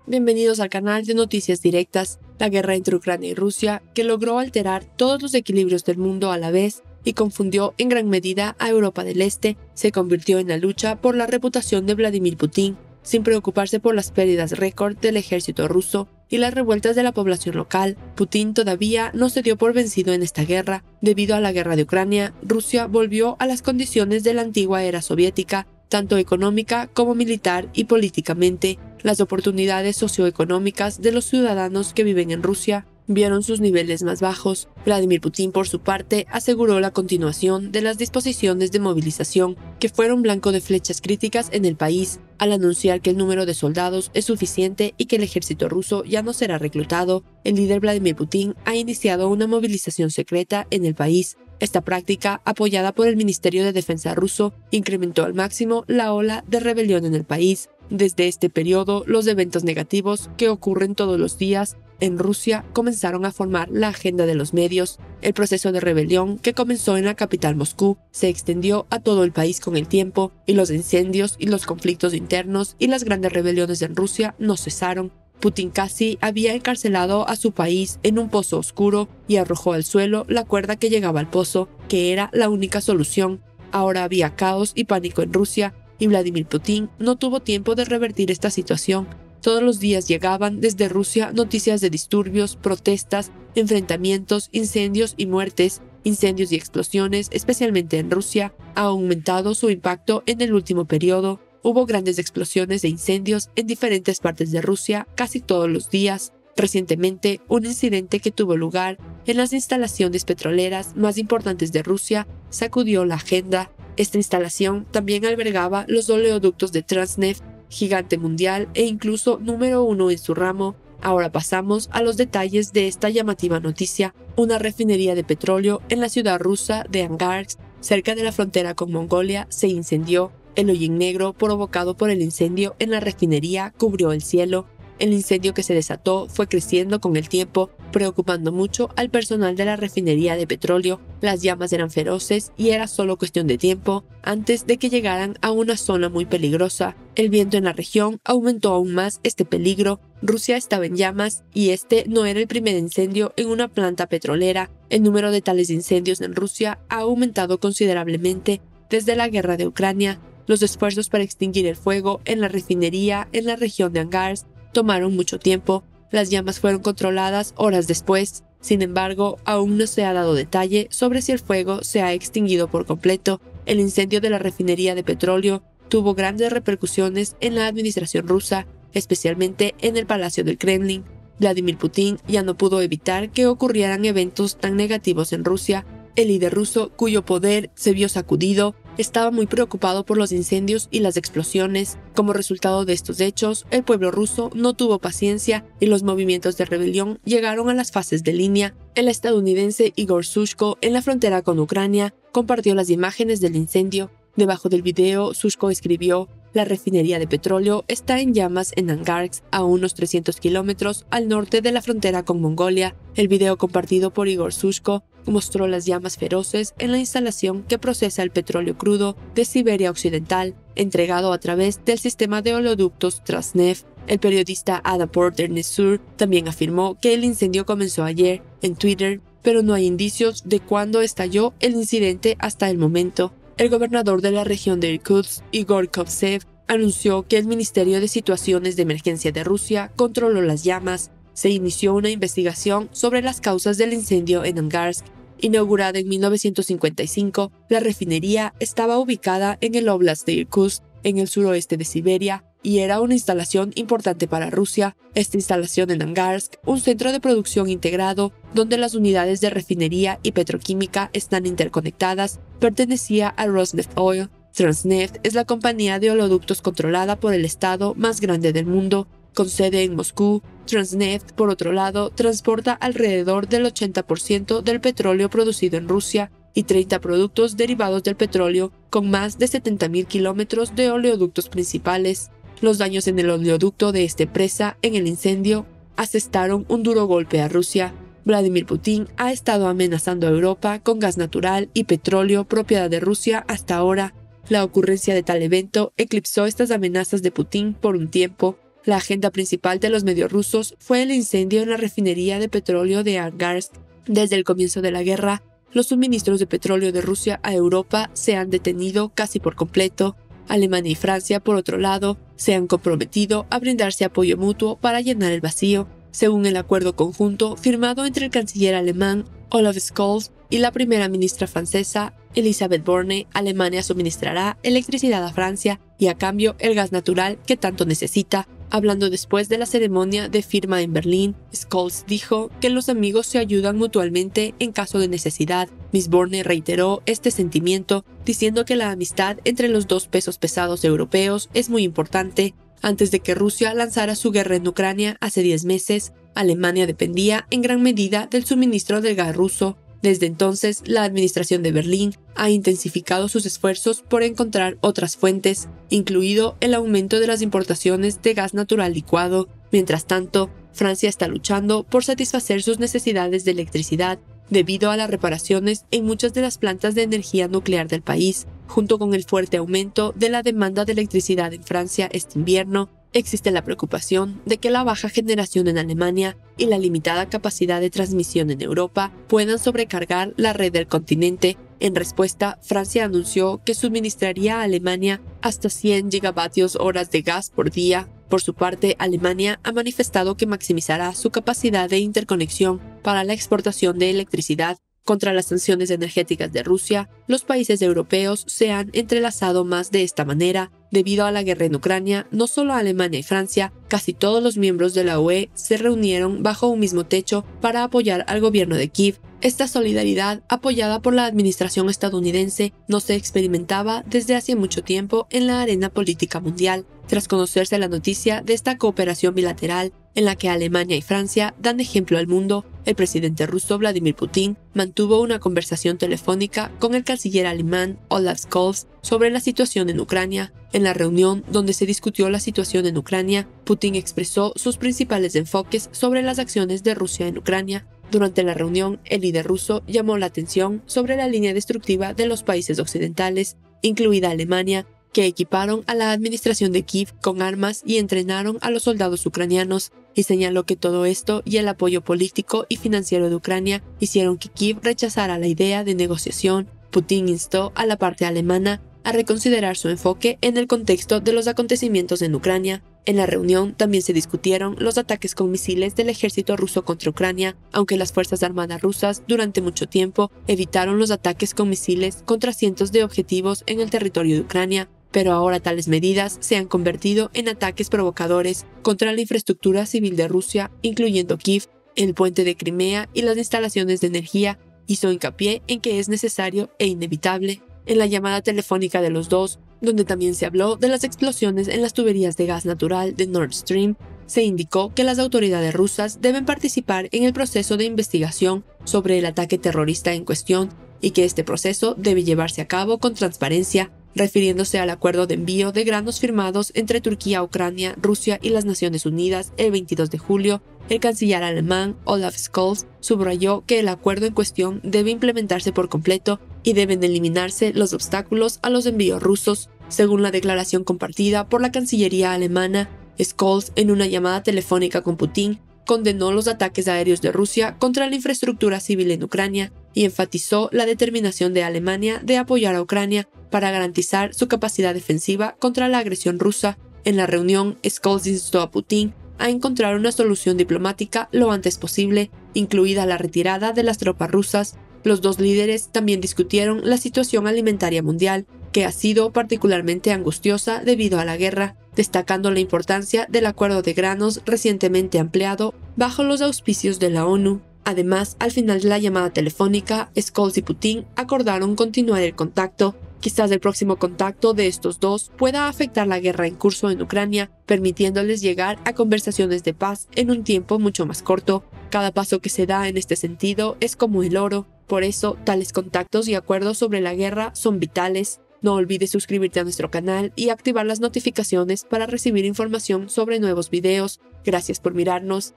bienvenidos al canal de Noticias Directas. La guerra entre Ucrania y Rusia, que logró alterar todos los equilibrios del mundo a la vez y confundió en gran medida a Europa del Este, se convirtió en la lucha por la reputación de Vladimir Putin, sin preocuparse por las pérdidas récord del ejército ruso y las revueltas de la población local. Putin todavía no se dio por vencido en esta guerra. Debido a la guerra de Ucrania, Rusia volvió a las condiciones de la antigua era soviética, tanto económica como militar y políticamente. Las oportunidades socioeconómicas de los ciudadanos que viven en Rusia vieron sus niveles más bajos. Vladimir Putin, por su parte, aseguró la continuación de las disposiciones de movilización, que fueron blanco de flechas críticas en el país, al anunciar que el número de soldados es suficiente y que el ejército ruso ya no será reclutado. El líder Vladimir Putin ha iniciado una movilización secreta en el país. Esta práctica, apoyada por el Ministerio de Defensa ruso, incrementó al máximo la ola de rebelión en el país. Desde este periodo, los eventos negativos que ocurren todos los días en Rusia comenzaron a formar la agenda de los medios. El proceso de rebelión, que comenzó en la capital Moscú, se extendió a todo el país con el tiempo, y los incendios y los conflictos internos y las grandes rebeliones en Rusia no cesaron. Putin casi había encarcelado a su país en un pozo oscuro y arrojó al suelo la cuerda que llegaba al pozo, que era la única solución. Ahora había caos y pánico en Rusia, y Vladimir Putin no tuvo tiempo de revertir esta situación. Todos los días llegaban desde Rusia noticias de disturbios, protestas, enfrentamientos, incendios y muertes. Incendios y explosiones, especialmente en Rusia, ha aumentado su impacto en el último periodo. Hubo grandes explosiones de incendios en diferentes partes de Rusia casi todos los días. Recientemente, un incidente que tuvo lugar en las instalaciones petroleras más importantes de Rusia sacudió la agenda. Esta instalación también albergaba los oleoductos de Transneft, gigante mundial e incluso número 1 en su ramo. Ahora pasamos a los detalles de esta llamativa noticia. Una refinería de petróleo en la ciudad rusa de Angarsk, cerca de la frontera con Mongolia, se incendió. El hollín negro provocado por el incendio en la refinería cubrió el cielo. El incendio que se desató fue creciendo con el tiempo, preocupando mucho al personal de la refinería de petróleo. Las llamas eran feroces y era solo cuestión de tiempo antes de que llegaran a una zona muy peligrosa. El viento en la región aumentó aún más este peligro. Rusia estaba en llamas y este no era el primer incendio en una planta petrolera. El número de tales incendios en Rusia ha aumentado considerablemente desde la guerra de Ucrania. Los esfuerzos para extinguir el fuego en la refinería en la región de Angarsk tomaron mucho tiempo. Las llamas fueron controladas horas después. Sin embargo, aún no se ha dado detalle sobre si el fuego se ha extinguido por completo. El incendio de la refinería de petróleo tuvo grandes repercusiones en la administración rusa, especialmente en el Palacio del Kremlin. Vladimir Putin ya no pudo evitar que ocurrieran eventos tan negativos en Rusia. El líder ruso, cuyo poder se vio sacudido, estaba muy preocupado por los incendios y las explosiones. Como resultado de estos hechos, el pueblo ruso no tuvo paciencia y los movimientos de rebelión llegaron a las fases de línea. El estadounidense Igor Shishko, en la frontera con Ucrania, compartió las imágenes del incendio. Debajo del video, Shishko escribió: "La refinería de petróleo está en llamas en Angarsk, a unos 300 kilómetros al norte de la frontera con Mongolia". El video compartido por Igor Shishko mostró las llamas feroces en la instalación que procesa el petróleo crudo de Siberia Occidental, entregado a través del sistema de oleoductos Transneft. El periodista Adam Porter-Nesur también afirmó que el incendio comenzó ayer en Twitter, pero no hay indicios de cuándo estalló el incidente hasta el momento. El gobernador de la región de Irkutsk, Igor Kovtsev, anunció que el Ministerio de Situaciones de Emergencia de Rusia controló las llamas. Se inició una investigación sobre las causas del incendio en Angarsk. Inaugurada en 1955, la refinería estaba ubicada en el óblast de Irkutsk, en el suroeste de Siberia, y era una instalación importante para Rusia. Esta instalación en Angarsk, un centro de producción integrado donde las unidades de refinería y petroquímica están interconectadas, pertenecía a Rosneft Oil. Transneft es la compañía de oleoductos controlada por el Estado más grande del mundo, con sede en Moscú. Transneft, por otro lado, transporta alrededor del 80% del petróleo producido en Rusia y 30 productos derivados del petróleo, con más de 70.000 kilómetros de oleoductos principales. Los daños en el oleoducto de esta empresa en el incendio asestaron un duro golpe a Rusia. Vladimir Putin ha estado amenazando a Europa con gas natural y petróleo propiedad de Rusia hasta ahora. La ocurrencia de tal evento eclipsó estas amenazas de Putin por un tiempo. La agenda principal de los medios rusos fue el incendio en la refinería de petróleo de Angarsk. Desde el comienzo de la guerra, los suministros de petróleo de Rusia a Europa se han detenido casi por completo. Alemania y Francia, por otro lado, se han comprometido a brindarse apoyo mutuo para llenar el vacío, según el acuerdo conjunto firmado entre el canciller alemán Olaf Scholz y la primera ministra francesa Elisabeth Borne. Alemania suministrará electricidad a Francia y a cambio el gas natural que tanto necesita. Hablando después de la ceremonia de firma en Berlín, Scholz dijo que los amigos se ayudan mutuamente en caso de necesidad. Miss Borne reiteró este sentimiento, diciendo que la amistad entre los dos pesos pesados europeos es muy importante. Antes de que Rusia lanzara su guerra en Ucrania hace 10 meses, Alemania dependía en gran medida del suministro del gas ruso. Desde entonces, la administración de Berlín ha intensificado sus esfuerzos por encontrar otras fuentes, incluido el aumento de las importaciones de gas natural licuado. Mientras tanto, Francia está luchando por satisfacer sus necesidades de electricidad debido a las reparaciones en muchas de las plantas de energía nuclear del país. Junto con el fuerte aumento de la demanda de electricidad en Francia este invierno, existe la preocupación de que la baja generación en Alemania y la limitada capacidad de transmisión en Europa puedan sobrecargar la red del continente. En respuesta, Francia anunció que suministraría a Alemania hasta 100 gigavatios horas de gas por día. Por su parte, Alemania ha manifestado que maximizará su capacidad de interconexión para la exportación de electricidad. Contra las sanciones energéticas de Rusia, los países europeos se han entrelazado más de esta manera. Debido a la guerra en Ucrania, no solo Alemania y Francia, casi todos los miembros de la UE se reunieron bajo un mismo techo para apoyar al gobierno de Kiev. Esta solidaridad, apoyada por la administración estadounidense, no se experimentaba desde hace mucho tiempo en la arena política mundial. Tras conocerse la noticia de esta cooperación bilateral, en la que Alemania y Francia dan ejemplo al mundo, el presidente ruso Vladimir Putin mantuvo una conversación telefónica con el canciller alemán Olaf Scholz sobre la situación en Ucrania. En la reunión donde se discutió la situación en Ucrania, Putin expresó sus principales enfoques sobre las acciones de Rusia en Ucrania. Durante la reunión, el líder ruso llamó la atención sobre la línea destructiva de los países occidentales, incluida Alemania, que equiparon a la administración de Kiev con armas y entrenaron a los soldados ucranianos, y señaló que todo esto y el apoyo político y financiero de Ucrania hicieron que Kiev rechazara la idea de negociación. Putin instó a la parte alemana a reconsiderar su enfoque en el contexto de los acontecimientos en Ucrania. En la reunión también se discutieron los ataques con misiles del ejército ruso contra Ucrania, aunque las fuerzas armadas rusas durante mucho tiempo evitaron los ataques con misiles contra cientos de objetivos en el territorio de Ucrania. Pero ahora tales medidas se han convertido en ataques provocadores contra la infraestructura civil de Rusia, incluyendo Kiev, el puente de Crimea y las instalaciones de energía. Hizo hincapié en que es necesario e inevitable. En la llamada telefónica de los dos, donde también se habló de las explosiones en las tuberías de gas natural de Nord Stream, se indicó que las autoridades rusas deben participar en el proceso de investigación sobre el ataque terrorista en cuestión y que este proceso debe llevarse a cabo con transparencia. Refiriéndose al acuerdo de envío de granos firmados entre Turquía, Ucrania, Rusia y las Naciones Unidas el 22 de julio, el canciller alemán Olaf Scholz subrayó que el acuerdo en cuestión debe implementarse por completo y deben eliminarse los obstáculos a los envíos rusos. Según la declaración compartida por la Cancillería alemana, Scholz, en una llamada telefónica con Putin, condenó los ataques aéreos de Rusia contra la infraestructura civil en Ucrania y enfatizó la determinación de Alemania de apoyar a Ucrania para garantizar su capacidad defensiva contra la agresión rusa. En la reunión, Scholz instó a Putin a encontrar una solución diplomática lo antes posible, incluida la retirada de las tropas rusas. Los dos líderes también discutieron la situación alimentaria mundial, que ha sido particularmente angustiosa debido a la guerra, destacando la importancia del acuerdo de granos recientemente ampliado bajo los auspicios de la ONU. Además, al final de la llamada telefónica, Scholz y Putin acordaron continuar el contacto. Quizás el próximo contacto de estos dos pueda afectar la guerra en curso en Ucrania, permitiéndoles llegar a conversaciones de paz en un tiempo mucho más corto. Cada paso que se da en este sentido es como el oro. Por eso, tales contactos y acuerdos sobre la guerra son vitales. No olvides suscribirte a nuestro canal y activar las notificaciones para recibir información sobre nuevos videos. Gracias por mirarnos.